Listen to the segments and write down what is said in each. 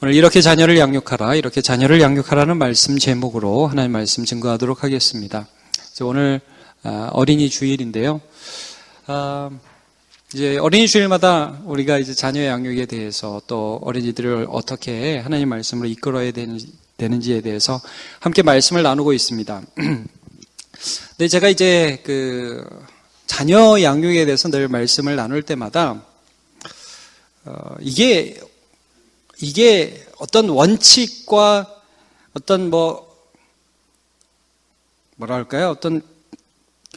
오늘 이렇게 자녀를 양육하라, 이렇게 자녀를 양육하라는 말씀 제목으로 하나님 말씀 증거하도록 하겠습니다. 오늘 어린이 주일인데요. 이제 어린이 주일마다 우리가 이제 자녀의 양육에 대해서 또 어린이들을 어떻게 하나님 말씀으로 이끌어야 되는지에 대해서 함께 말씀을 나누고 있습니다. 근데 제가 이제 자녀 양육에 대해서 늘 말씀을 나눌 때마다 이게 어떤 원칙과 어떤 어떤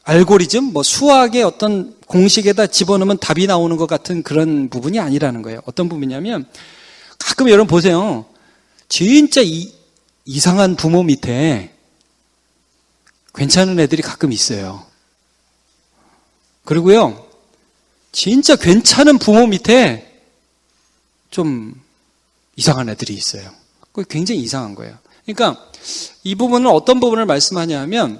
알고리즘, 수학의 어떤 공식에다 집어넣으면 답이 나오는 것 같은 그런 부분이 아니라는 거예요. 어떤 부분이냐면, 가끔 여러분 보세요. 진짜 이상한 부모 밑에 괜찮은 애들이 가끔 있어요. 그리고요, 진짜 괜찮은 부모 밑에 좀 이상한 애들이 있어요. 그게 굉장히 이상한 거예요. 그러니까 이 부분은 어떤 부분을 말씀하냐면,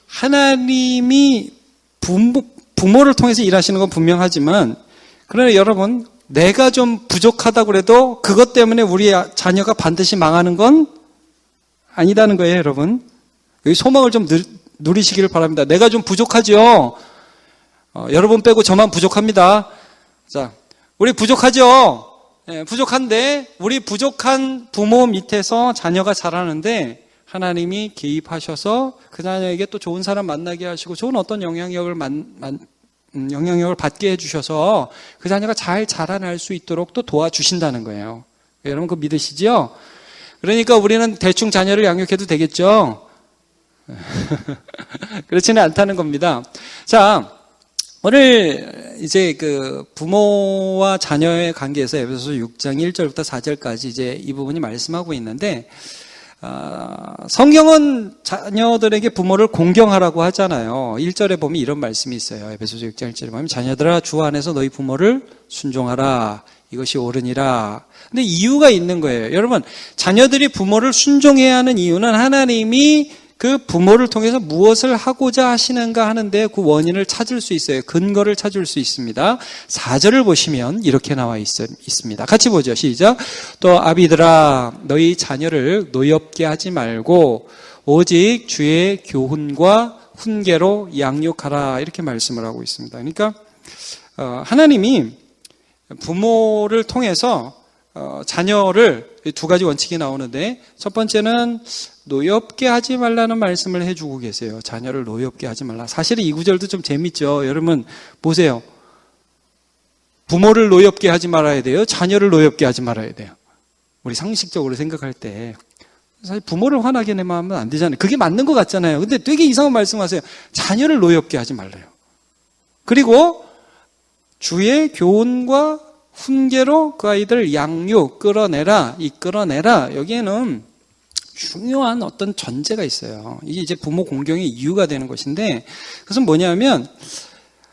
하나님이 부모를 통해서 일하시는 건 분명하지만, 그러나 여러분, 내가 좀 부족하다고 그래도 그것 때문에 우리 자녀가 반드시 망하는 건 아니다는 거예요, 여러분. 여기 소망을 좀 누리시기를 바랍니다. 내가 좀 부족하죠? 여러분 빼고 저만 부족합니다. 자, 우리 부족하죠? 네, 부족한데, 우리 부족한 부모 밑에서 자녀가 자라는데, 하나님이 개입하셔서 그 자녀에게 또 좋은 사람 만나게 하시고 좋은 어떤 영향력을 받게 해주셔서 그 자녀가 잘 자라날 수 있도록 또 도와주신다는 거예요. 여러분 그거 믿으시죠? 그러니까 우리는 대충 자녀를 양육해도 되겠죠? 그렇지는 않다는 겁니다. 자, 오늘 이제 부모와 자녀의 관계에서 에베소서 6장 1절부터 4절까지 이제 이 부분이 말씀하고 있는데, 성경은 자녀들에게 부모를 공경하라고 하잖아요. 1절에 보면 이런 말씀이 있어요. 에베소서 6장 1절에 보면 자녀들아 주 안에서 너희 부모를 순종하라. 이것이 옳으니라. 근데 이유가 있는 거예요. 여러분, 자녀들이 부모를 순종해야 하는 이유는 하나님이 그 부모를 통해서 무엇을 하고자 하시는가 하는데 그 원인을 찾을 수 있어요. 근거를 찾을 수 있습니다. 4절을 보시면 이렇게 나와 있습니다. 같이 보죠. 시작. 또 아비들아 너희 자녀를 노엽게 하지 말고 오직 주의 교훈과 훈계로 양육하라. 이렇게 말씀을 하고 있습니다. 그러니까 하나님이 부모를 통해서 자녀를 두 가지 원칙이 나오는데, 첫 번째는 노엽게 하지 말라는 말씀을 해주고 계세요. 자녀를 노엽게 하지 말라. 사실은 이 구절도 좀 재밌죠. 여러분 보세요. 부모를 노엽게 하지 말아야 돼요? 자녀를 노엽게 하지 말아야 돼요? 우리 상식적으로 생각할 때 사실 부모를 화나게 내면 안 되잖아요. 그게 맞는 것 같잖아요. 근데 되게 이상한 말씀하세요. 자녀를 노엽게 하지 말래요. 그리고 주의 교훈과 훈계로 그 아이들 양육, 끌어내라, 이끌어내라. 여기에는 중요한 어떤 전제가 있어요. 이게 이제 부모 공경의 이유가 되는 것인데, 그것은 뭐냐면,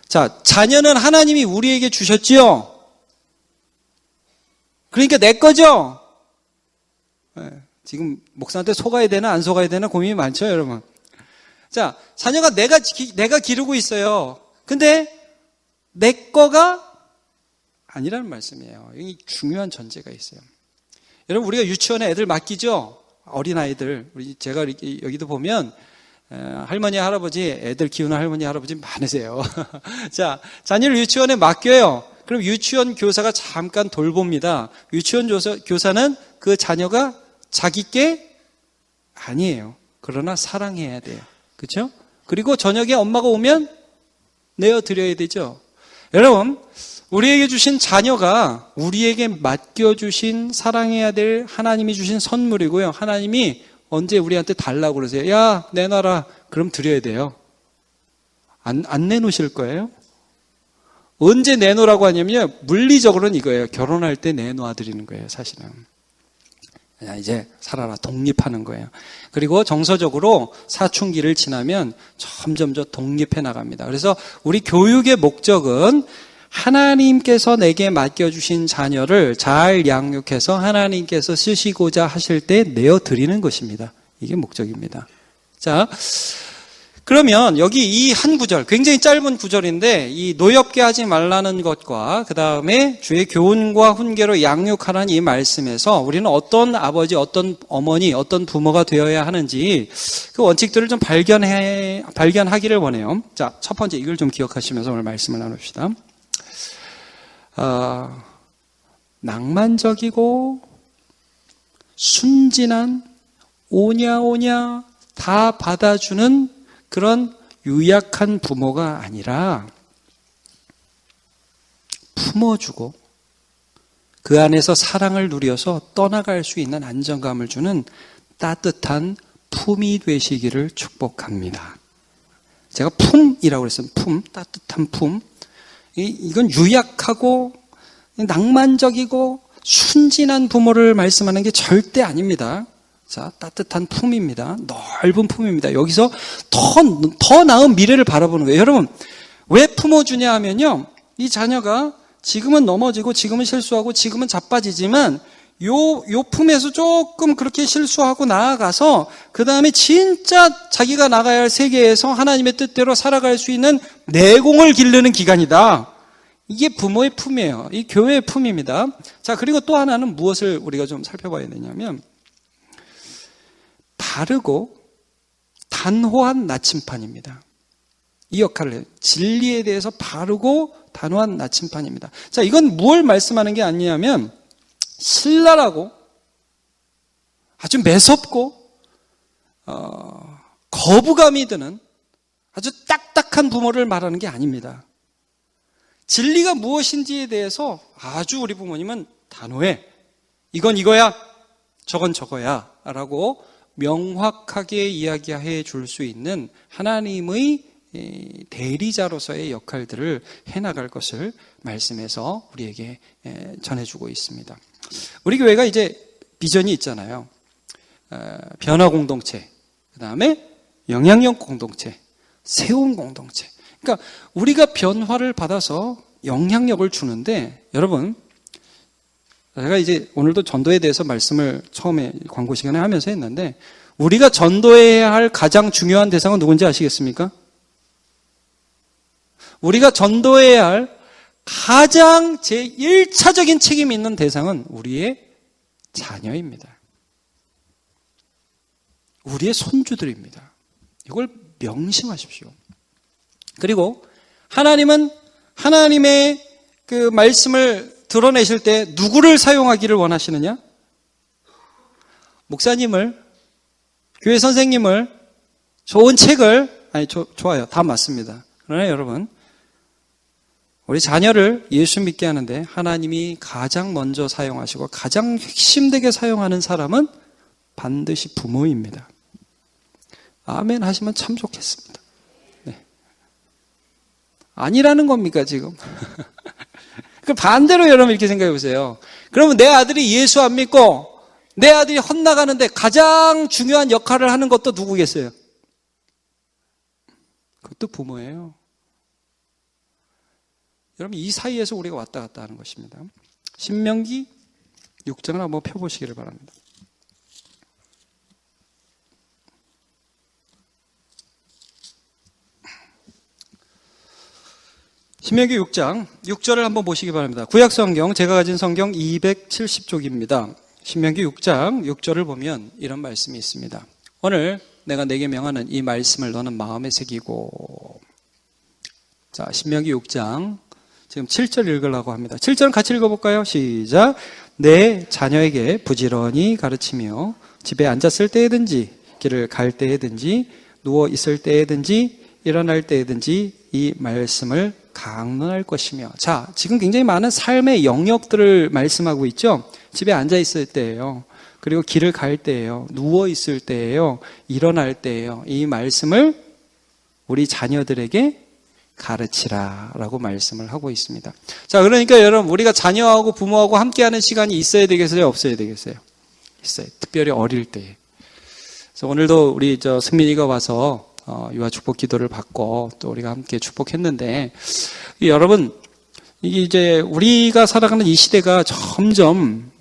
자, 자녀는 하나님이 우리에게 주셨지요? 그러니까 내 거죠? 네, 지금 목사한테 속아야 되나 안 속아야 되나 고민이 많죠, 여러분? 자, 자녀가 내가 기르고 있어요. 근데 내 거가 아니라는 말씀이에요. 여기 중요한 전제가 있어요. 여러분, 우리가 유치원에 애들 맡기죠? 어린아이들. 제가 여기도 보면, 할머니, 할아버지, 애들 키우는 할머니, 할아버지 많으세요. 자, 자녀를 유치원에 맡겨요. 그럼 유치원 교사가 잠깐 돌봅니다. 유치원 교사는 그 자녀가 자기 게 아니에요. 그러나 사랑해야 돼요. 그렇죠? 그리고 저녁에 엄마가 오면 내어드려야 되죠. 여러분, 우리에게 주신 자녀가 우리에게 맡겨주신 사랑해야 될 하나님이 주신 선물이고요. 하나님이 언제 우리한테 달라고 그러세요? 야, 내놔라. 그럼 드려야 돼요. 안 내놓으실 거예요? 언제 내놓으라고 하냐면요. 물리적으로는 이거예요. 결혼할 때 내놓아 드리는 거예요, 사실은. 그냥 이제 살아라. 독립하는 거예요. 그리고 정서적으로 사춘기를 지나면 점점 독립해 나갑니다. 그래서 우리 교육의 목적은 하나님께서 내게 맡겨주신 자녀를 잘 양육해서 하나님께서 쓰시고자 하실 때 내어드리는 것입니다. 이게 목적입니다. 자, 그러면 여기 이 한 구절, 굉장히 짧은 구절인데 이 노엽게 하지 말라는 것과 그 다음에 주의 교훈과 훈계로 양육하라는 이 말씀에서 우리는 어떤 아버지, 어떤 어머니, 어떤 부모가 되어야 하는지 그 원칙들을 좀 발견하기를 원해요. 자, 첫 번째 이걸 좀 기억하시면서 오늘 말씀을 나눕시다. 낭만적이고 순진한 오냐오냐 다 받아주는 그런 유약한 부모가 아니라 품어주고 그 안에서 사랑을 누려서 떠나갈 수 있는 안정감을 주는 따뜻한 품이 되시기를 축복합니다. 제가 품이라고 그랬어요. 품, 따뜻한 품. 이건 유약하고 낭만적이고 순진한 부모를 말씀하는 게 절대 아닙니다. 자, 따뜻한 품입니다. 넓은 품입니다. 여기서 더 나은 미래를 바라보는 거예요. 여러분, 왜 품어주냐 하면요. 이 자녀가 지금은 넘어지고 지금은 실수하고 지금은 자빠지지만 요 품에서 조금 그렇게 실수하고 나아가서 그 다음에 진짜 자기가 나가야 할 세계에서 하나님의 뜻대로 살아갈 수 있는 내공을 기르는 기간이다. 이게 부모의 품이에요. 이 교회의 품입니다. 자, 그리고 또 하나는 무엇을 우리가 좀 살펴봐야 되냐면 바르고 단호한 나침판입니다. 이 역할을 해요. 진리에 대해서 바르고 단호한 나침판입니다. 자, 이건 무엇을 말씀하는 게 아니냐면 신랄하고 아주 매섭고 거부감이 드는 아주 딱딱한 부모를 말하는 게 아닙니다. 진리가 무엇인지에 대해서 아주 우리 부모님은 단호해. 이건 이거야, 저건 저거야 라고 명확하게 이야기해 줄 수 있는 하나님의 대리자로서의 역할들을 해나갈 것을 말씀에서 우리에게 전해주고 있습니다. 우리 교회가 이제 비전이 있잖아요. 변화 공동체, 그 다음에 영향력 공동체, 세움 공동체. 그러니까 우리가 변화를 받아서 영향력을 주는데 여러분, 제가 이제 오늘도 전도에 대해서 말씀을 처음에 광고 시간에 하면서 했는데 우리가 전도해야 할 가장 중요한 대상은 누군지 아시겠습니까? 우리가 전도해야 할 가장 제1차적인 책임이 있는 대상은 우리의 자녀입니다. 우리의 손주들입니다. 이걸 명심하십시오. 그리고 하나님은 하나님의 그 말씀을 드러내실 때 누구를 사용하기를 원하시느냐? 목사님을, 교회 선생님을, 좋은 책을, 좋아요. 다 맞습니다. 그러나 여러분, 우리 자녀를 예수 믿게 하는데 하나님이 가장 먼저 사용하시고 가장 핵심되게 사용하는 사람은 반드시 부모입니다. 아멘 하시면 참 좋겠습니다. 네. 아니라는 겁니까 지금? 그 반대로 여러분 이렇게 생각해 보세요. 그러면 내 아들이 예수 안 믿고 내 아들이 헛나가는데 가장 중요한 역할을 하는 것도 누구겠어요? 그것도 부모예요. 여러분 이 사이에서 우리가 왔다 갔다 하는 것입니다. 신명기 6장을 한번 펴보시기를 바랍니다. 신명기 6장 6절을 한번 보시기 바랍니다. 구약성경, 제가 가진 성경 270쪽입니다. 신명기 6장 6절을 보면 이런 말씀이 있습니다. 오늘 내가 내게 명하는 이 말씀을 너는 마음에 새기고. 자, 신명기 6장 지금 7절 읽으려고 합니다. 7절 같이 읽어볼까요? 시작. 내 자녀에게 부지런히 가르치며 집에 앉았을 때에든지 길을 갈 때에든지 누워 있을 때에든지 일어날 때에든지 이 말씀을 강론할 것이며. 자, 지금 굉장히 많은 삶의 영역들을 말씀하고 있죠. 집에 앉아 있을 때예요. 그리고 길을 갈 때예요. 누워 있을 때예요. 일어날 때예요. 이 말씀을 우리 자녀들에게 가르치라라고 말씀을 하고 있습니다. 자, 그러니까 여러분 우리가 자녀하고 부모하고 함께하는 시간이 있어야 되겠어요? 없어야 되겠어요? 있어요. 특별히 어릴 때. 그래서 오늘도 우리 승민이가 와서 유아 축복 기도를 받고 또 우리가 함께 축복했는데 여러분 이게 이제 우리가 살아가는 이 시대가 점점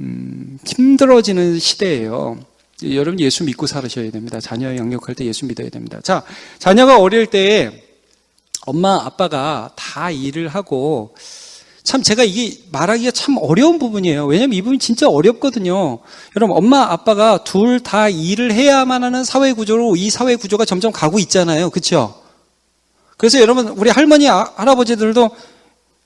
힘들어지는 시대예요. 여러분 예수 믿고 살으셔야 됩니다. 자녀 양육할 때 예수 믿어야 됩니다. 자, 자녀가 어릴 때 엄마 아빠가 다 일을 하고, 참 제가 이게 말하기가 참 어려운 부분이에요. 왜냐면 이 부분이 진짜 어렵거든요. 여러분 엄마 아빠가 둘 다 일을 해야만 하는 사회 구조로 이 사회 구조가 점점 가고 있잖아요. 그렇죠? 그래서 여러분 우리 할머니 할아버지들도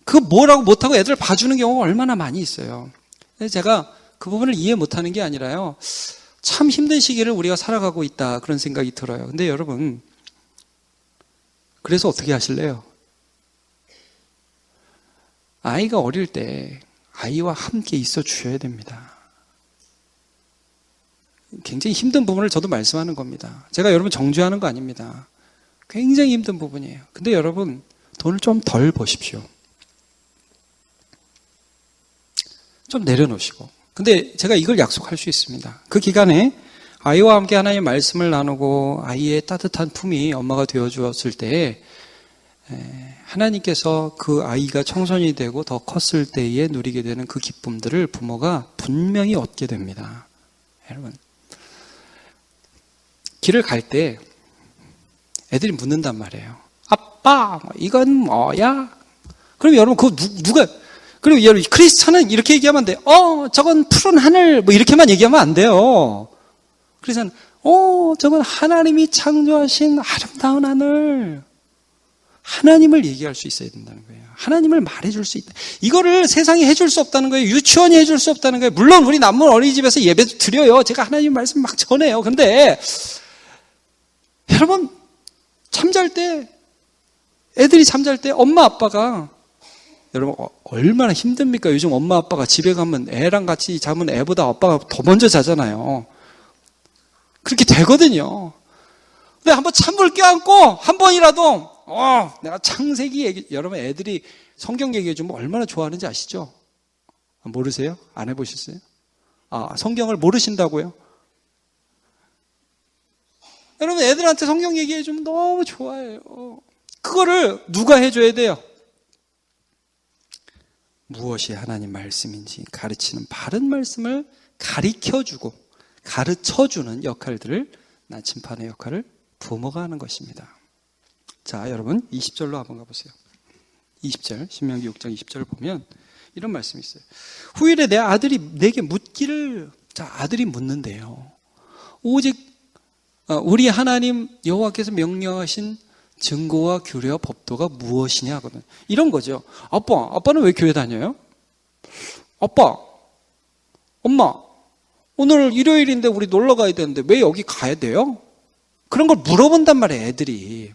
그 뭐라고 못하고 애들 봐주는 경우가 얼마나 많이 있어요. 그래서 제가 그 부분을 이해 못하는 게 아니라요, 참 힘든 시기를 우리가 살아가고 있다 그런 생각이 들어요. 근데 여러분 그래서 어떻게 하실래요? 아이가 어릴 때 아이와 함께 있어 주셔야 됩니다. 굉장히 힘든 부분을 저도 말씀하는 겁니다. 제가 여러분 정죄하는 거 아닙니다. 굉장히 힘든 부분이에요. 근데 여러분 돈을 좀 덜 버십시오. 좀 내려놓으시고. 근데 제가 이걸 약속할 수 있습니다. 그 기간에 아이와 함께 하나님의 말씀을 나누고 아이의 따뜻한 품이 엄마가 되어 주었을 때 하나님께서 그 아이가 청소년이 되고 더 컸을 때에 누리게 되는 그 기쁨들을 부모가 분명히 얻게 됩니다. 여러분 길을 갈 때 애들이 묻는단 말이에요. 아빠 이건 뭐야? 그럼 여러분 그거 누가, 그리고 여러분 크리스찬은 이렇게 얘기하면 안 돼요. 저건 푸른 하늘 뭐 이렇게만 얘기하면 안 돼요. 그래서 저건 하나님이 창조하신 아름다운 하늘, 하나님을 얘기할 수 있어야 된다는 거예요. 하나님을 말해줄 수 있다. 이거를 세상이 해줄 수 없다는 거예요. 유치원이 해줄 수 없다는 거예요. 물론 우리 남문 어린이집에서 예배도 드려요. 제가 하나님 말씀 막 전해요. 근데 여러분 잠잘 때, 애들이 잠잘 때 엄마 아빠가, 여러분 얼마나 힘듭니까? 요즘 엄마 아빠가 집에 가면 애랑 같이 자면 애보다 아빠가 더 먼저 자잖아요. 그렇게 되거든요. 근데 한번 찬물 껴안고 한 번이라도 내가 창세기 얘기, 여러분 애들이 성경 얘기해주면 얼마나 좋아하는지 아시죠? 모르세요? 안 해보셨어요? 성경을 모르신다고요? 여러분 애들한테 성경 얘기해주면 너무 좋아해요. 그거를 누가 해줘야 돼요? 무엇이 하나님 말씀인지 가르치는 바른 말씀을 가르쳐주고 가르쳐주는 역할들을, 나침반의 역할을 부모가 하는 것입니다. 자, 여러분 20절로 한번 가보세요. 20절, 신명기 6장 20절을 보면 이런 말씀이 있어요. 후일에 내 아들이 내게 묻기를, 자, 아들이 묻는데요. 오직 우리 하나님 여호와께서 명령하신 증거와 규례와 법도가 무엇이냐 하거든. 이런 거죠. 아빠는 왜 교회 다녀요? 아빠, 엄마, 오늘 일요일인데 우리 놀러 가야 되는데 왜 여기 가야 돼요? 그런 걸 물어본단 말이에요, 애들이.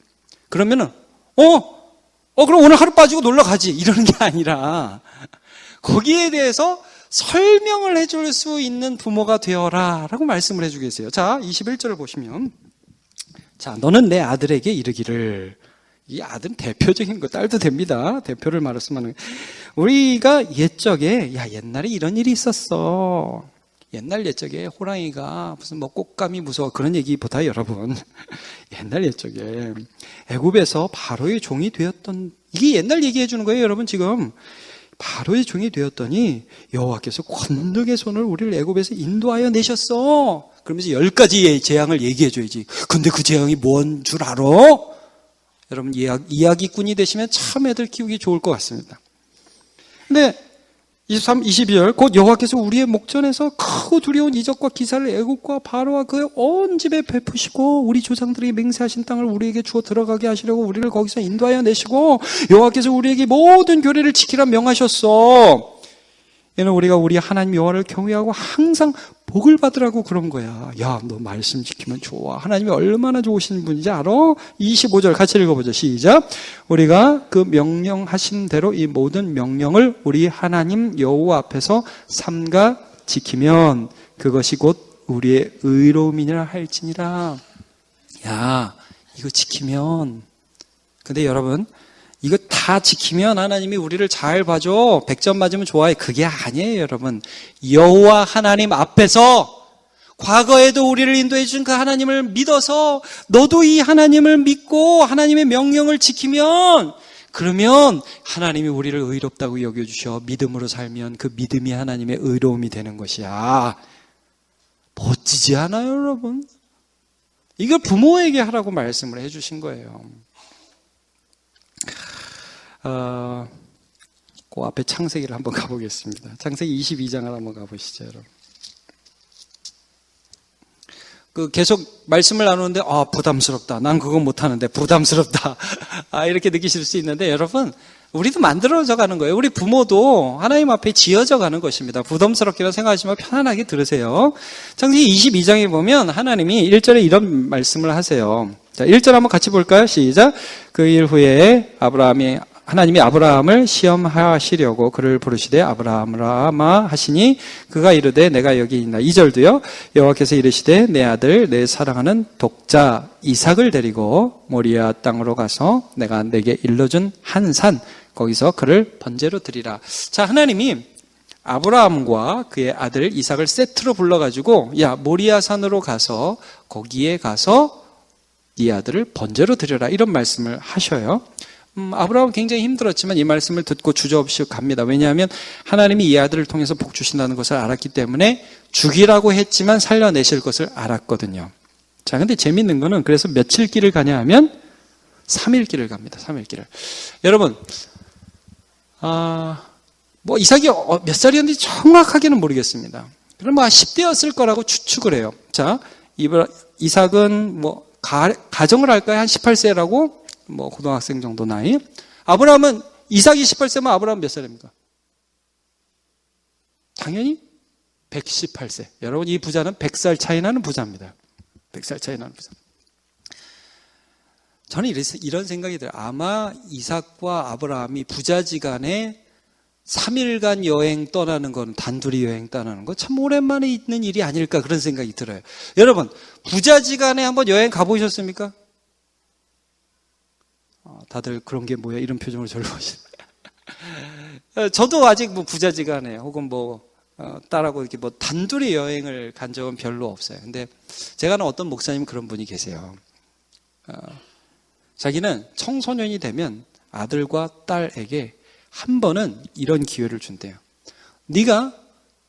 그러면은 그럼 오늘 하루 빠지고 놀러 가지, 이러는 게 아니라 거기에 대해서 설명을 해줄 수 있는 부모가 되어라 라고 말씀을 해주고 계세요. 자, 21절을 보시면, 자, 너는 내 아들에게 이르기를, 이 아들은 대표적인 거, 딸도 됩니다. 대표를 말씀하는 거예요. 우리가 옛적에, 옛날에 이런 일이 있었어. 옛날 옛적에 호랑이가 무슨 꽃감이 무서워, 그런 얘기보다 여러분, 옛날 옛적에 애굽에서 바로의 종이 되었던, 이게 옛날 얘기해 주는 거예요, 여러분. 지금 바로의 종이 되었더니 여호와께서 권능의 손을 우리를 애굽에서 인도하여 내셨어. 그러면서 10가지의 재앙을 얘기해 줘야지. 근데 그 재앙이 뭔 줄 알아? 여러분 이야기꾼이 되시면 참 애들 키우기 좋을 것 같습니다. 근데 23, 22절 곧 여호와께서 우리의 목전에서 크고 두려운 이적과 기사를 애국과 바로와 그의 온 집에 베푸시고 우리 조상들에게 맹세하신 땅을 우리에게 주어 들어가게 하시려고 우리를 거기서 인도하여 내시고 여호와께서 우리에게 모든 규례를 지키라 명하셨어. 얘는 우리가 우리 하나님 여호와를 경외하고 항상 복을 받으라고 그런 거야. 야, 너 말씀 지키면 좋아. 하나님이 얼마나 좋으신 분인지 알아? 25절 같이 읽어보죠. 시작. 우리가 그 명령하신 대로 이 모든 명령을 우리 하나님 여호와 앞에서 삼가 지키면 그것이 곧 우리의 의로움이니라 할지니라. 야, 이거 지키면. 근데 여러분, 이거 다 지키면 하나님이 우리를 잘 봐줘, 100점 맞으면 좋아해. 그게 아니에요, 여러분. 여호와 하나님 앞에서 과거에도 우리를 인도해 준 그 하나님을 믿어서 너도 이 하나님을 믿고 하나님의 명령을 지키면, 그러면 하나님이 우리를 의롭다고 여겨주셔 믿음으로 살면 그 믿음이 하나님의 의로움이 되는 것이야. 멋지지 않아요, 여러분? 이걸 부모에게 하라고 말씀을 해주신 거예요. 그 앞에 창세기를 한번 가보겠습니다. 창세기 22장을 한번 가보시죠, 여러분. 계속 말씀을 나누는데, 부담스럽다. 난 그거 못하는데, 부담스럽다. 이렇게 느끼실 수 있는데, 여러분, 우리도 만들어져 가는 거예요. 우리 부모도 하나님 앞에 지어져 가는 것입니다. 부담스럽게만 생각하지 말고 편안하게 들으세요. 창세기 22장에 보면 하나님이 1절에 이런 말씀을 하세요. 자, 1절 한번 같이 볼까요? 시작. 그 일 후에 하나님이 아브라함을 시험하시려고 그를 부르시되 아브라함아 하시니 그가 이르되 내가 여기 있나. 2절도요. 여호와께서 이르시되 내 아들 내 사랑하는 독자 이삭을 데리고 모리아 땅으로 가서 내가 내게 일러준 한 산 거기서 그를 번제로 드리라. 자, 하나님이 아브라함과 그의 아들 이삭을 세트로 불러가지고 야, 모리아 산으로 가서 거기에 가서 네 아들을 번제로 드려라, 이런 말씀을 하셔요. 아브라함은 굉장히 힘들었지만 이 말씀을 듣고 주저없이 갑니다. 왜냐하면 하나님이 이 아들을 통해서 복 주신다는 것을 알았기 때문에 죽이라고 했지만 살려내실 것을 알았거든요. 자, 근데 재밌는 거는 그래서 며칠 길을 가냐 하면 3일 길을 갑니다. 3일 길을. 여러분, 이삭이 몇 살이었는지 정확하게는 모르겠습니다. 그럼 10대였을 거라고 추측을 해요. 자, 이삭은 가정을 할까요? 한 18세라고? 고등학생 정도 나이. 아브라함은, 이삭이 18세면 아브라함 몇 살입니까? 당연히 118세. 여러분, 이 부자는 100살 차이 나는 부자입니다. 100살 차이 나는 부자. 저는 이런 생각이 들어요. 아마 이삭과 아브라함이 부자지간에 3일간 여행 떠나는 건, 단둘이 여행 떠나는 거 참 오랜만에 있는 일이 아닐까, 그런 생각이 들어요. 여러분, 부자지간에 한번 여행 가보셨습니까? 다들 그런 게 뭐야, 이런 표정으로 저를 보시네. 저도 아직 부자지간에 혹은 딸하고 이렇게 단둘이 여행을 간 적은 별로 없어요. 근데 제가 아는 어떤 목사님 그런 분이 계세요. 자기는 청소년이 되면 아들과 딸에게 한 번은 이런 기회를 준대요. 네가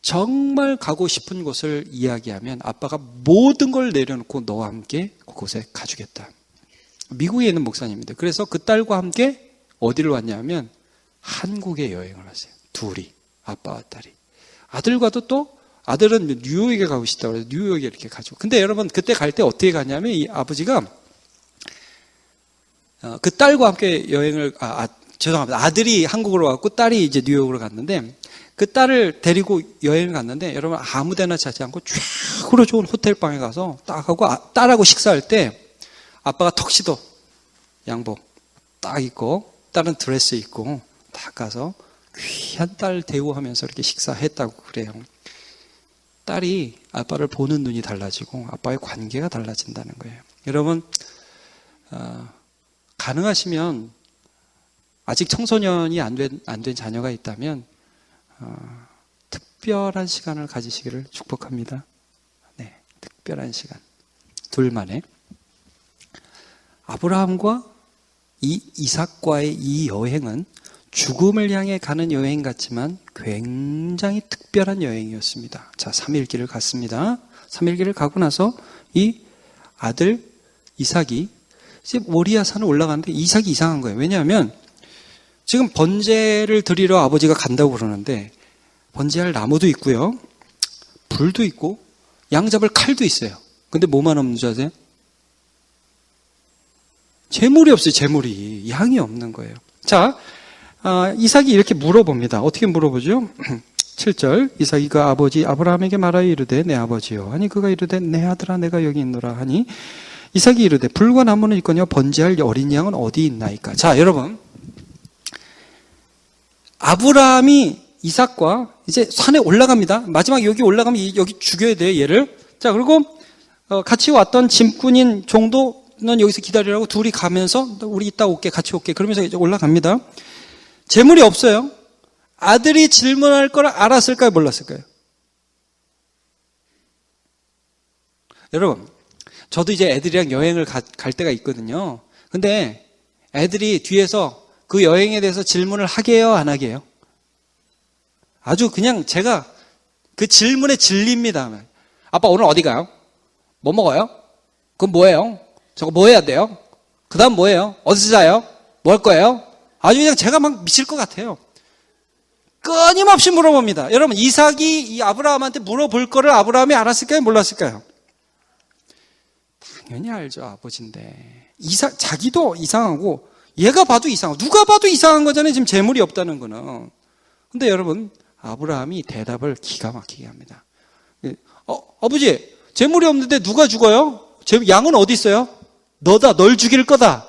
정말 가고 싶은 곳을 이야기하면 아빠가 모든 걸 내려놓고 너와 함께 그곳에 가주겠다. 미국에 있는 목사님입니다. 그래서 그 딸과 함께 어디를 왔냐면 한국에 여행을 하세요. 둘이, 아빠와 딸이. 아들과도 또, 아들은 뉴욕에 가고 싶다고 해서 뉴욕에 이렇게 가죠. 근데 여러분, 그때 갈 때 어떻게 가냐면 이 아버지가 그 딸과 함께 여행을, 죄송합니다. 아들이 한국으로 왔고 딸이 이제 뉴욕으로 갔는데, 그 딸을 데리고 여행을 갔는데, 여러분 아무 데나 자지 않고 최고로 좋은 호텔방에 가서 딱 하고 딸하고 식사할 때 아빠가 턱시도 양복 딱 입고 딸은 드레스 입고 딱 가서 귀한 딸 대우하면서 이렇게 식사했다고 그래요. 딸이 아빠를 보는 눈이 달라지고 아빠의 관계가 달라진다는 거예요. 여러분, 가능하시면 아직 청소년이 안 된 자녀가 있다면 특별한 시간을 가지시기를 축복합니다. 네, 특별한 시간. 둘만의. 아브라함과 이삭과의 이 여행은 죽음을 향해 가는 여행 같지만 굉장히 특별한 여행이었습니다. 자, 3일 길을 갔습니다. 3일 길을 가고 나서 이 아들 이삭이 이제 모리아 산을 올라가는데 이삭이 이상한 거예요. 왜냐하면 지금 번제를 드리러 아버지가 간다고 그러는데 번제할 나무도 있고요, 불도 있고 양 잡을 칼도 있어요. 근데 뭐만 없는 줄 아세요? 재물이 없어요. 재물이. 양이 없는 거예요. 자, 이삭이 이렇게 물어봅니다. 어떻게 물어보죠? 7절. 이삭이 그 아버지 아브라함에게 말하여 이르되 내 아버지요 하니 그가 이르되 내 아들아 내가 여기 있노라 하니 이삭이 이르되 불과 나무는 있거니와 번제할 어린 양은 어디 있나이까. 자, 여러분, 아브라함이 이삭과 이제 산에 올라갑니다. 마지막 여기 올라가면 여기 죽여야 돼요, 얘를. 자, 그리고 같이 왔던 짐꾼인 종도는 여기서 기다리라고 둘이 가면서 우리 이따 올게, 같이 올게 그러면서 이제 올라갑니다. 재물이 없어요. 아들이 질문할 걸 알았을까요, 몰랐을까요? 여러분, 저도 이제 애들이랑 여행을 갈 때가 있거든요. 근데 애들이 뒤에서 그 여행에 대해서 질문을 하게 해요, 안 하게 해요? 아주 그냥 제가 그 질문에 질립니다. 아빠 오늘 어디 가요? 뭐 먹어요? 그건 뭐예요? 저거 뭐 해야 돼요? 그 다음 뭐예요? 어디서 자요? 뭐 할 거예요? 아주 그냥 제가 막 미칠 것 같아요. 끊임없이 물어봅니다. 여러분, 이삭이 이 아브라함한테 물어볼 거를 아브라함이 알았을까요? 몰랐을까요? 당연히 알죠. 아버지인데. 자기도 이상하고 얘가 봐도 이상하고 누가 봐도 이상한 거잖아요. 지금 재물이 없다는 거는. 근데 여러분, 아브라함이 대답을 기가 막히게 합니다. 아버지, 재물이 없는데 누가 죽어요? 양은 어디 있어요? 너다. 널 죽일 거다.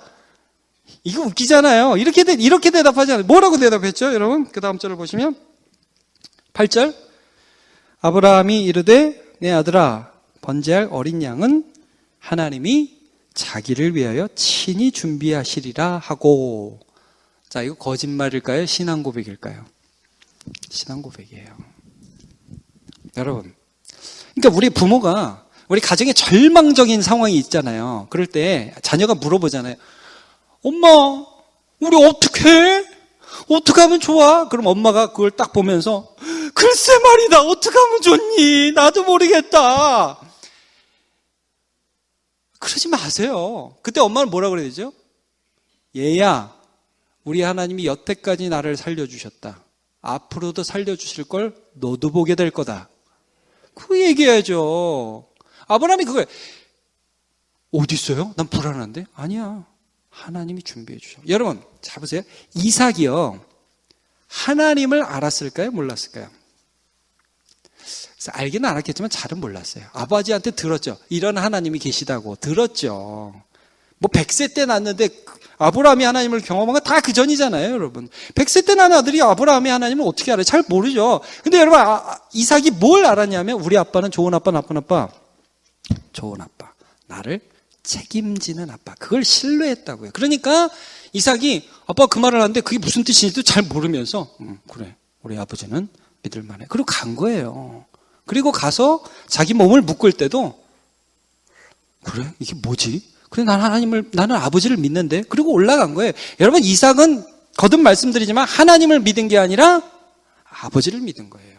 이거 웃기잖아요. 이렇게 대답하지 않아요. 뭐라고 대답했죠, 여러분? 그 다음 절을 보시면 8절. 아브라함이 이르되 내 아들아, 번제할 어린 양은 하나님이 자기를 위하여 친히 준비하시리라 하고. 자, 이거 거짓말일까요? 신앙 고백일까요? 신앙 고백이에요. 여러분, 그러니까 우리 부모가 우리 가정에 절망적인 상황이 있잖아요. 그럴 때 자녀가 물어보잖아요. 엄마, 우리 어떡해? 어떻게 하면 좋아? 그럼 엄마가 그걸 딱 보면서 글쎄 말이다. 어떻게 하면 좋니? 나도 모르겠다. 그러지 마세요. 그때 엄마는 뭐라고 그래야 되죠? 얘야, 우리 하나님이 여태까지 나를 살려주셨다. 앞으로도 살려주실 걸 너도 보게 될 거다. 그 얘기해야죠. 아브라함이 그걸 어디 있어요? 난 불안한데? 아니야. 하나님이 준비해 주셔. 여러분, 자 보세요. 이삭이요. 하나님을 알았을까요? 몰랐을까요? 그래서 알기는 알았겠지만 잘은 몰랐어요. 아버지한테 들었죠. 이런 하나님이 계시다고 들었죠. 뭐 100세 때 낳았는데 아브라함이 하나님을 경험한 건 다 그 전이잖아요, 여러분. 100세 때 낳은 아들이 아브라함이 하나님을 어떻게 알아요? 잘 모르죠. 근데 여러분, 이삭이 뭘 알았냐면 우리 아빠는 좋은 아빠, 나쁜 아빠. 좋은 아빠. 나를 책임지는 아빠. 그걸 신뢰했다고요. 그러니까 이삭이 아빠가 그 말을 하는데 그게 무슨 뜻인지도 잘 모르면서 그래, 우리 아버지는 믿을만해. 그리고 간 거예요. 그리고 가서 자기 몸을 묶을 때도 그래? 이게 뭐지? 그래, 나는 아버지를 믿는데. 그리고 올라간 거예요. 여러분, 이삭은 거듭 말씀드리지만 하나님을 믿은 게 아니라 아버지를 믿은 거예요.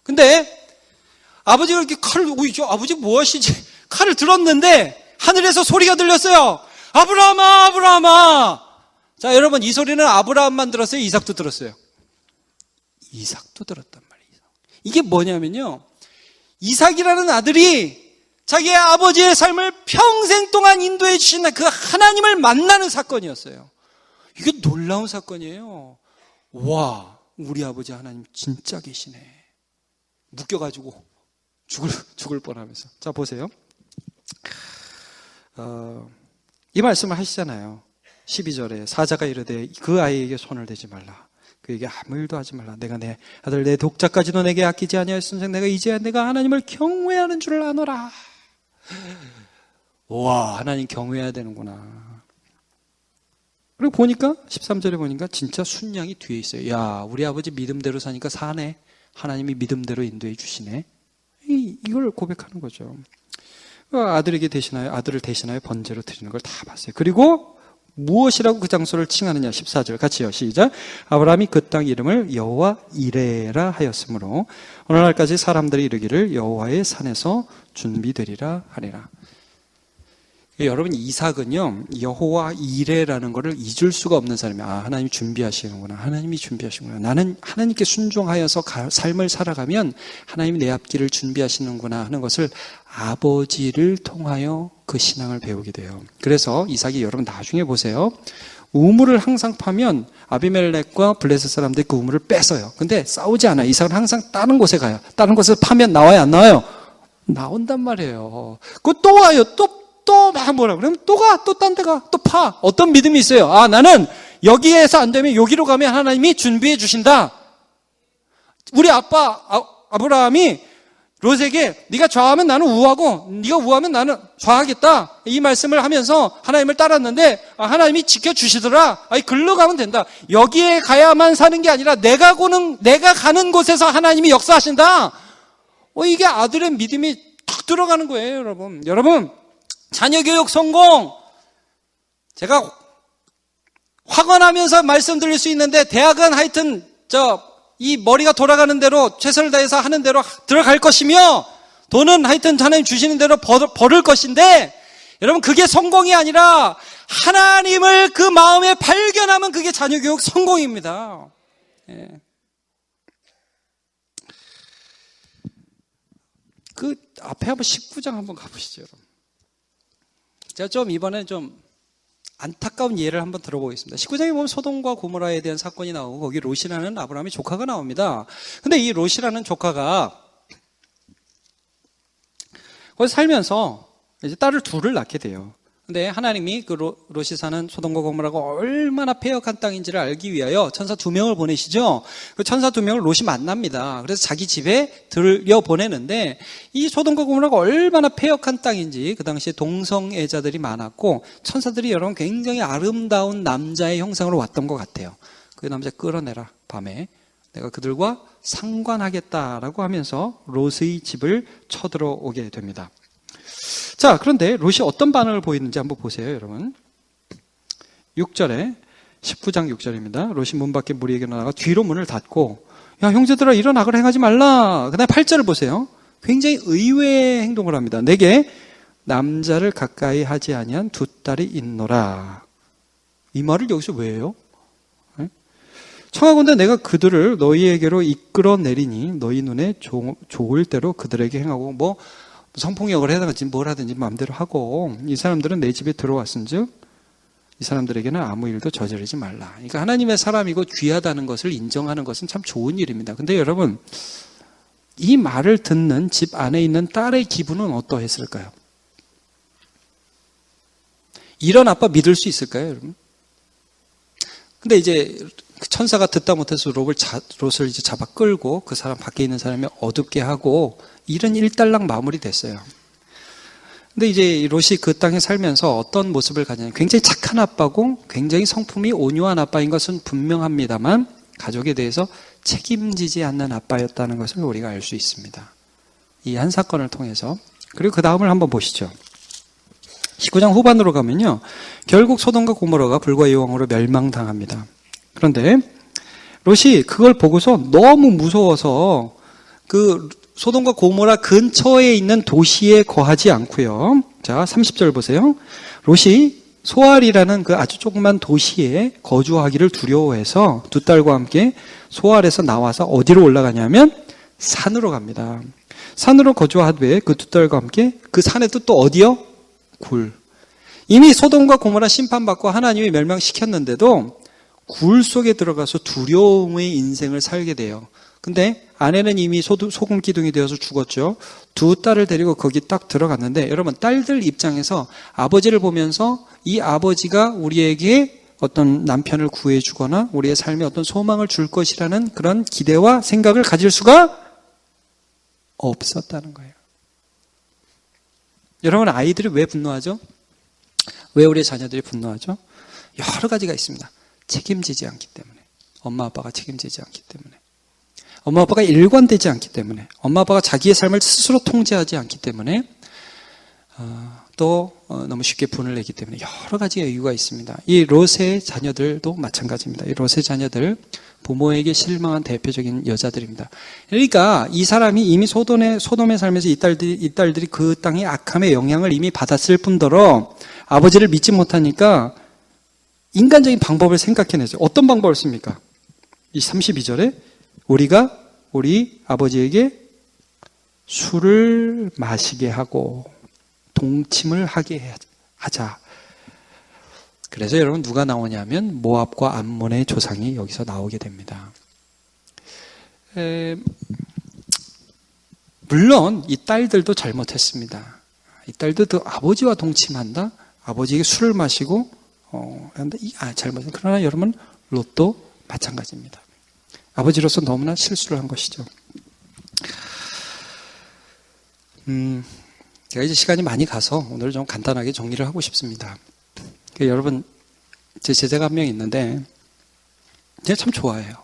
근데 아버지가 이렇게 아버지 뭐 하시지? 칼을 들었는데 하늘에서 소리가 들렸어요. 아브라함아, 아브라함아. 자, 여러분, 이 소리는 아브라함만 들었어요? 이삭도 들었어요? 이삭도 들었단 말이에요. 이게 뭐냐면요, 이삭이라는 아들이 자기의 아버지의 삶을 평생 동안 인도해 주신 그 하나님을 만나는 사건이었어요. 이게 놀라운 사건이에요. 와, 우리 아버지 하나님 진짜 계시네. 묶여가지고 죽을 뻔하면서. 자, 보세요. 이 말씀을 하시잖아요. 12절에 사자가 이르되 그 아이에게 손을 대지 말라. 그에게 아무 일도 하지 말라. 내가 내 아들 내 독자까지도 내게 아끼지 아니하였은즉 내가 이제야 내가 하나님을 경외하는 줄을 아노라. 와, 하나님 경외해야 되는구나. 그리고 보니까 13절에 보니까 진짜 순양이 뒤에 있어요. 야, 우리 아버지 믿음대로 사니까 사네. 하나님이 믿음대로 인도해 주시네. 이걸 고백하는 거죠. 아들을 대신하여 번제로 드리는 걸 다 봤어요. 그리고 무엇이라고 그 장소를 칭하느냐. 14절 같이요. 시작. 아브라함이 그 땅 이름을 여호와 이레라 하였으므로 오늘날까지 사람들이 이르기를 여호와의 산에서 준비되리라 하리라. 여러분, 이삭은요, 여호와 이레라는 것을 잊을 수가 없는 사람이에요. 하나님이 준비하시는구나. 하나님이 준비하시는구나. 나는 하나님께 순종하여서 삶을 살아가면 하나님이 내 앞길을 준비하시는구나 하는 것을 아버지를 통하여 그 신앙을 배우게 돼요. 그래서 이삭이, 여러분 나중에 보세요. 우물을 항상 파면 아비멜렉과 블레셋 사람들이 그 우물을 뺏어요. 근데 싸우지 않아요. 이삭은 항상 다른 곳에 가요. 다른 곳에서 파면 나와요, 안 나와요? 나온단 말이에요. 그거 또 와요. 또 막 뭐라 그러면 또 가, 또 딴 데 가, 또 파. 어떤 믿음이 있어요? 나는 여기에서 안 되면 여기로 가면 하나님이 준비해 주신다. 우리 아빠 아브라함이 롯에게 네가 좌하면 나는 우하고 네가 우하면 나는 좌하겠다. 이 말씀을 하면서 하나님을 따랐는데 하나님이 지켜주시더라. 글로 가면 된다. 여기에 가야만 사는 게 아니라 내가 가는 곳에서 하나님이 역사하신다. 이게 아들의 믿음이 탁 들어가는 거예요, 여러분. 여러분, 자녀교육 성공, 제가 확언하면서 말씀드릴 수 있는데 대학은 하여튼 이 머리가 돌아가는 대로 최선을 다해서 하는 대로 들어갈 것이며 돈은 하여튼 하나님 주시는 대로 벌을 것인데, 여러분 그게 성공이 아니라 하나님을 그 마음에 발견하면 그게 자녀교육 성공입니다. 예. 그 앞에 한번 19장 한번 가보시죠, 여러분. 제가 좀 이번에 좀 안타까운 예를 한번 들어보겠습니다. 19장에 보면 소돔과 고모라에 대한 사건이 나오고 거기 롯이라는 아브라함의 조카가 나옵니다. 근데 이 롯이라는 조카가 거기 살면서 이제 딸을 둘을 낳게 돼요. 근데 하나님이 그 롯이 사는 소돔과 고모라가 얼마나 패역한 땅인지를 알기 위하여 천사 2명을 보내시죠. 그 천사 2명을 롯이 만납니다. 그래서 자기 집에 들여 보내는데 이 소돔과 고모라가 얼마나 패역한 땅인지, 그 당시에 동성애자들이 많았고 천사들이 여러분 굉장히 아름다운 남자의 형상으로 왔던 것 같아요. 그 남자 끌어내라, 밤에 내가 그들과 상관하겠다라고 하면서 롯의 집을 쳐들어오게 됩니다. 자, 그런데 롯이 어떤 반응을 보이는지 한번 보세요, 여러분. 6절에 19장 6절입니다. 롯이 문 밖에 무리에게 나가 뒤로 문을 닫고, 야 형제들아 이런 악을 행하지 말라. 그다음에 8절을 보세요. 굉장히 의외의 행동을 합니다. 내게 남자를 가까이 하지 아니한 두 딸이 있노라. 이 말을 여기서 왜 해요? 청하건대 내가 그들을 너희에게로 이끌어 내리니 너희 눈에 좋을 대로 그들에게 행하고, 뭐 성폭력을 해다든지 뭘 하든지 마음대로 하고, 이 사람들은 내 집에 들어왔은즉 이 사람들에게는 아무 일도 저지르지 말라. 그러니까 하나님의 사람이고 귀하다는 것을 인정하는 것은 참 좋은 일입니다. 근데 여러분, 이 말을 듣는 집 안에 있는 딸의 기분은 어떠했을까요? 이런 아빠 믿을 수 있을까요, 여러분? 근데 이제 천사가 듣다 못해서 롯을 이제 잡아 끌고 그 사람 밖에 있는 사람이 어둡게 하고 일은 일단락 마무리됐어요. 근데 이제 롯이 그 땅에 살면서 어떤 모습을 가지냐면 굉장히 착한 아빠고 굉장히 성품이 온유한 아빠인 것은 분명합니다만 가족에 대해서 책임지지 않는 아빠였다는 것을 우리가 알 수 있습니다. 이 한 사건을 통해서. 그리고 그 다음을 한번 보시죠. 19장 후반으로 가면요, 결국 소돔과 고모라가 불과 여왕으로 멸망당합니다. 그런데 롯이 그걸 보고서 너무 무서워서 그 소돔과 고모라 근처에 있는 도시에 거하지 않고요. 자, 30절 보세요. 롯이 소알이라는 그 아주 조그만 도시에 거주하기를 두려워해서 두 딸과 함께 소알에서 나와서 어디로 올라가냐면 산으로 갑니다. 산으로 거주하되 그 두 딸과 함께 그 산의 뜻 또 어디요? 굴. 이미 소돔과 고모라 심판받고 하나님이 멸망시켰는데도 굴 속에 들어가서 두려움의 인생을 살게 돼요. 근데 아내는 이미 소금 기둥이 되어서 죽었죠. 두 딸을 데리고 거기 딱 들어갔는데, 여러분 딸들 입장에서 아버지를 보면서 이 아버지가 우리에게 어떤 남편을 구해주거나 우리의 삶에 어떤 소망을 줄 것이라는 그런 기대와 생각을 가질 수가 없었다는 거예요. 여러분 아이들이 왜 분노하죠? 왜 우리의 자녀들이 분노하죠? 여러 가지가 있습니다. 책임지지 않기 때문에, 엄마 아빠가 책임지지 않기 때문에, 엄마 아빠가 일관되지 않기 때문에, 엄마 아빠가 자기의 삶을 스스로 통제하지 않기 때문에, 또 너무 쉽게 분을 내기 때문에 여러 가지 이유가 있습니다. 이 롯의 자녀들도 마찬가지입니다. 이 롯의 자녀들, 부모에게 실망한 대표적인 여자들입니다. 그러니까 이 사람이 이미 소돔에 살면서 이 딸들이 그 땅의 악함의 영향을 이미 받았을 뿐더러 아버지를 믿지 못하니까 인간적인 방법을 생각해내죠. 어떤 방법을 씁니까? 이 32절에 우리가 우리 아버지에게 술을 마시게 하고 동침을 하게 하자. 그래서 여러분 누가 나오냐면 모압과 암몬의 조상이 여기서 나오게 됩니다. 물론 이 딸들도 잘못했습니다. 이 딸들도 아버지와 동침한다? 아버지에게 술을 마시고 잘못했어요. 그러나 여러분 롯도 마찬가지입니다. 아버지로서 너무나 실수를 한 것이죠. 제가 이제 시간이 많이 가서 오늘 좀 간단하게 정리를 하고 싶습니다. 여러분, 제 제자가 한 명 있는데 제가 참 좋아해요.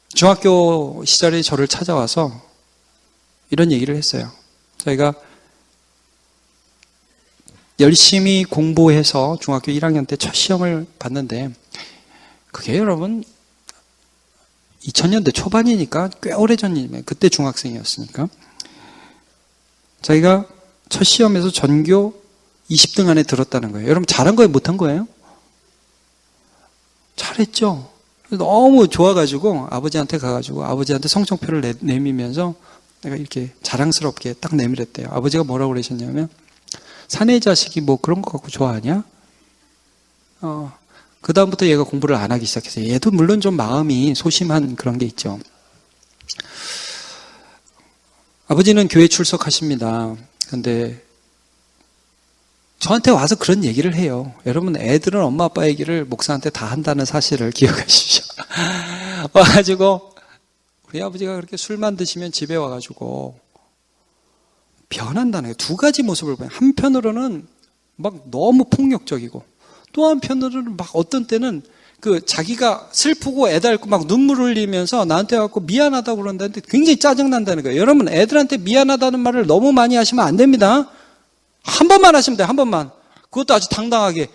중학교 시절에 저를 찾아와서 이런 얘기를 했어요. 저희가 열심히 공부해서 중학교 1학년 때 첫 시험을 봤는데 그게 여러분 2000년대 초반이니까 꽤 오래전 일이에요. 그때 중학생이었으니까. 자기가 첫 시험에서 전교 20등 안에 들었다는 거예요. 여러분 잘한 거예요? 못한 거예요? 잘했죠. 너무 좋아가지고 아버지한테 가가지고 아버지한테 성적표를 내미면서 내가 이렇게 자랑스럽게 딱 내밀었대요. 아버지가 뭐라고 그러셨냐면 사내 자식이 뭐 그런 거 갖고 좋아하냐? 그 다음부터 얘가 공부를 안 하기 시작했어요. 얘도 물론 좀 마음이 소심한 그런 게 있죠. 아버지는 교회 출석하십니다. 근데 저한테 와서 그런 얘기를 해요. 여러분 애들은 엄마 아빠 얘기를 목사한테 다 한다는 사실을 기억하십시오. 와가지고 우리 아버지가 그렇게 술만 드시면 집에 와가지고 변한다는 거예요. 두 가지 모습을 보여요. 한편으로는 막 너무 폭력적이고 또 한편으로는 막 어떤 때는 그 자기가 슬프고 애달고 막 눈물 흘리면서 나한테 와서 미안하다고 그런다는데 굉장히 짜증난다는 거예요. 여러분 애들한테 미안하다는 말을 너무 많이 하시면 안 됩니다. 한 번만 하시면 돼요. 한 번만. 그것도 아주 당당하게.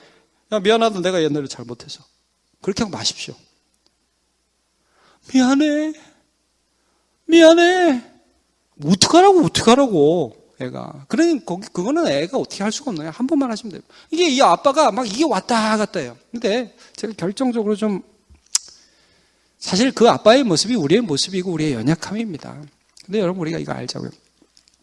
야, 미안하다. 내가 옛날에 잘못해서. 그렇게 하고 마십시오. 미안해. 어떡하라고. 애가. 그거는 애가 어떻게 할 수가 없는 거예요. 한 번만 하시면 돼요. 이게 이 아빠가 막 이게 왔다 갔다 해요. 근데 제가 결정적으로 좀, 사실 그 아빠의 모습이 우리의 모습이고 우리의 연약함입니다. 근데 여러분 우리가 이거 알자고요.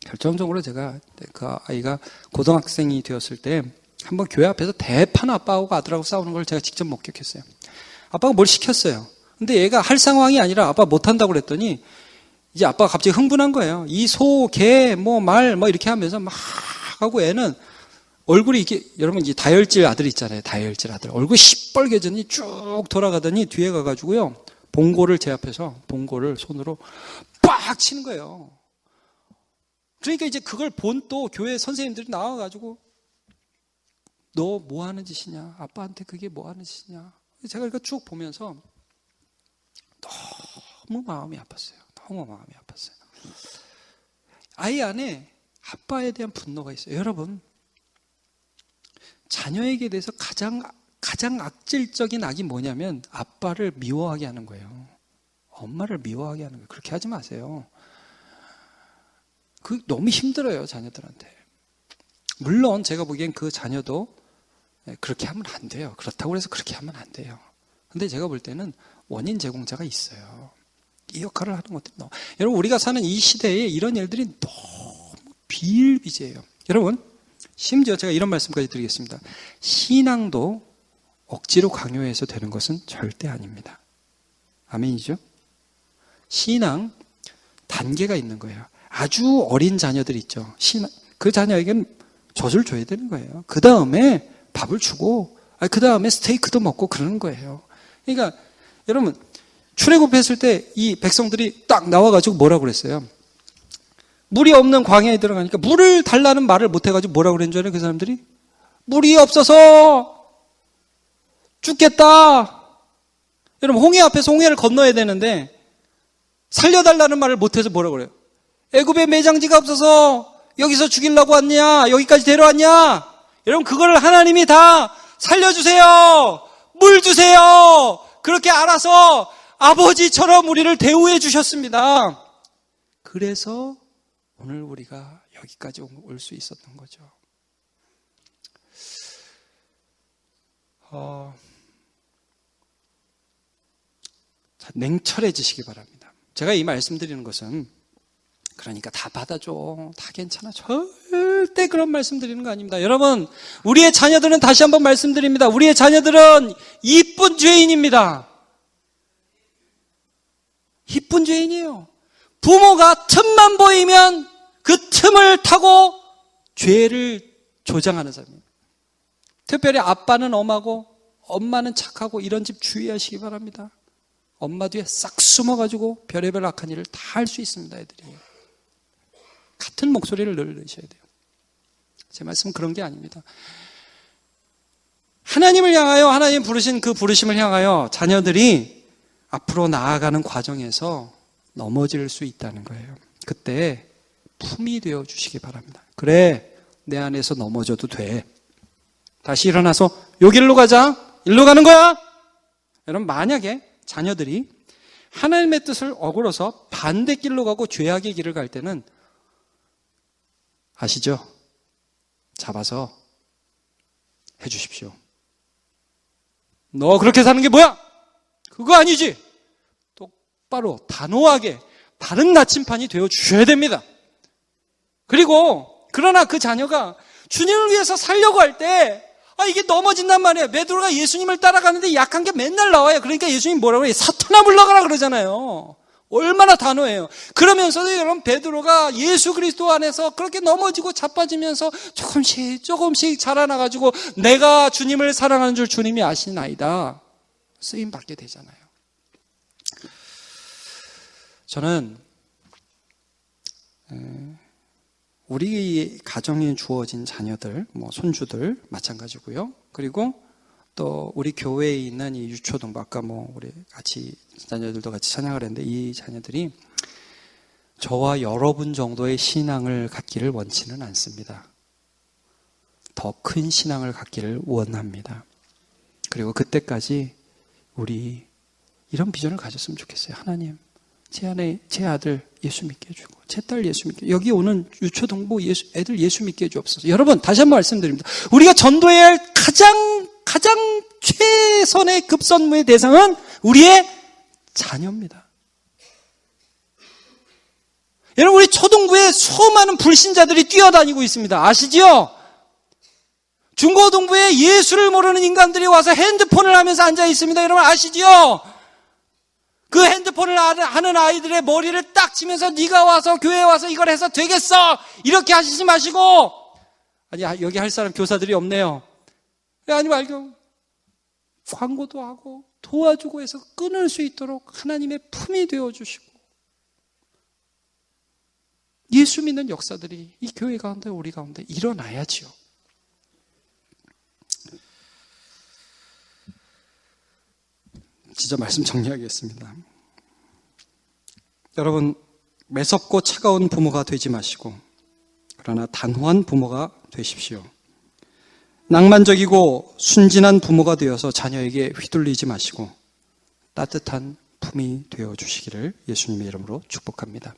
결정적으로 제가 그 아이가 고등학생이 되었을 때 한번 교회 앞에서 대판 아빠하고 아들하고 싸우는 걸 제가 직접 목격했어요. 아빠가 뭘 시켰어요. 근데 얘가 할 상황이 아니라 아빠 못한다고 그랬더니 이제 아빠가 갑자기 흥분한 거예요. 이 소, 개, 말, 이렇게 하면서 막 하고 애는 얼굴이 이게 여러분 이제 다혈질 아들 있잖아요. 다혈질 아들. 얼굴이 시뻘개졌니 쭉 돌아가더니 뒤에 가가지고요. 봉고를 제 앞에서 봉고를 손으로 빡 치는 거예요. 그러니까 이제 그걸 본 또 교회 선생님들이 나와가지고 너 뭐 하는 짓이냐? 아빠한테 그게 뭐 하는 짓이냐? 제가 이거 쭉 보면서 너무 마음이 아팠어요. 너무 마음이 아팠어요. 아이 안에 아빠에 대한 분노가 있어요. 여러분 자녀에게 대해서 가장 악질적인 악이 뭐냐면 아빠를 미워하게 하는 거예요. 엄마를 미워하게 하는 거예요. 그렇게 하지 마세요. 너무 힘들어요, 자녀들한테. 물론 제가 보기엔 그 자녀도 그렇게 하면 안 돼요. 그렇다고 해서 그렇게 하면 안 돼요. 근데 제가 볼 때는 원인 제공자가 있어요. 이 역할을 하는 것들이 너무. 여러분, 우리가 사는 이 시대에 이런 일들이 너무 비일비재해요. 여러분, 심지어 제가 이런 말씀까지 드리겠습니다. 신앙도 억지로 강요해서 되는 것은 절대 아닙니다. 아멘이죠? 신앙 단계가 있는 거예요. 아주 어린 자녀들 있죠. 그 자녀에게는 젖을 줘야 되는 거예요. 그 다음에 밥을 주고, 그 다음에 스테이크도 먹고 그러는 거예요. 그러니까 여러분 출애굽했을 때 이 백성들이 딱 나와가지고 뭐라고 그랬어요? 물이 없는 광야에 들어가니까 물을 달라는 말을 못해가지고 뭐라고 그랬는 줄 알아요? 그 사람들이? 물이 없어서 죽겠다. 여러분 홍해 앞에서 홍해를 건너야 되는데 살려달라는 말을 못해서 뭐라고 그래요? 애굽에 매장지가 없어서 여기서 죽이려고 왔냐? 여기까지 데려왔냐? 여러분 그걸 하나님이 다 살려주세요. 물 주세요. 그렇게 알아서 아버지처럼 우리를 대우해 주셨습니다. 그래서 오늘 우리가 여기까지 올 수 있었던 거죠. 자, 냉철해지시기 바랍니다. 제가 이 말씀드리는 것은 그러니까 다 받아줘, 다 괜찮아, 절대 그런 말씀드리는 거 아닙니다. 여러분, 우리의 자녀들은 다시 한번 말씀드립니다. 우리의 자녀들은 이쁜 죄인입니다. 이쁜 죄인이에요. 부모가 틈만 보이면 그 틈을 타고 죄를 조장하는 사람이에요. 특별히 아빠는 엄하고 엄마는 착하고 이런 집 주의하시기 바랍니다. 엄마 뒤에 싹 숨어가지고 별의별 악한 일을 다 할 수 있습니다, 애들이. 같은 목소리를 늘 내셔야 돼요. 제 말씀은 그런 게 아닙니다. 하나님을 향하여, 하나님 부르신 그 부르심을 향하여 자녀들이 앞으로 나아가는 과정에서 넘어질 수 있다는 거예요. 그때 품이 되어 주시기 바랍니다. 그래, 내 안에서 넘어져도 돼. 다시 일어나서 요 길로 가자. 일로 가는 거야. 여러분, 만약에 자녀들이 하나님의 뜻을 어그러서 반대길로 가고 죄악의 길을 갈 때는 아시죠? 잡아서 해주십시오. 너 그렇게 사는 게 뭐야? 그거 아니지? 똑바로 단호하게 바른 나침판이 되어주셔야 됩니다. 그리고 그러나 그 자녀가 주님을 위해서 살려고 할 때 이게 넘어진단 말이에요. 베드로가 예수님을 따라가는데 약한 게 맨날 나와요. 그러니까 예수님 뭐라고 해요? 사탄아 물러가라 그러잖아요. 얼마나 단호해요. 그러면서도 여러분 베드로가 예수 그리스도 안에서 그렇게 넘어지고 자빠지면서 조금씩 자라나가지고 내가 주님을 사랑하는 줄 주님이 아시나이다. 쓰임 받게 되잖아요. 저는 우리 가정에 주어진 자녀들, 손주들 마찬가지고요. 그리고 또 우리 교회에 있는 이 유초등부, 아까 우리 같이 자녀들도 같이 찬양을 했는데 이 자녀들이 저와 여러분 정도의 신앙을 갖기를 원치는 않습니다. 더 큰 신앙을 갖기를 원합니다. 그리고 그때까지 우리 이런 비전을 가졌으면 좋겠어요. 하나님, 제 아들 예수 믿게 해주고 제 딸 예수 믿게, 여기 오는 유초등부 애들 예수 믿게 해주옵소서. 여러분 다시 한번 말씀드립니다. 우리가 전도해야 할 가장 최선의 급선무의 대상은 우리의 자녀입니다. 여러분 우리 초등부에 수많은 불신자들이 뛰어다니고 있습니다. 아시죠? 중고등부에 예수를 모르는 인간들이 와서 핸드폰을 하면서 앉아 있습니다. 여러분 아시죠? 그 핸드폰을 하는 아이들의 머리를 딱 치면서 네가 와서 교회에 와서 이걸 해서 되겠어 이렇게 하시지 마시고, 아니 여기 할 사람 교사들이 없네요. 아니 말고 광고도 하고 도와주고 해서 끊을 수 있도록 하나님의 품이 되어주시고 예수 믿는 역사들이 이 교회 가운데 우리 가운데 일어나야지요. 진짜 말씀 정리하겠습니다. 여러분 매섭고 차가운 부모가 되지 마시고 그러나 단호한 부모가 되십시오. 낭만적이고 순진한 부모가 되어서 자녀에게 휘둘리지 마시고 따뜻한 품이 되어주시기를 예수님의 이름으로 축복합니다.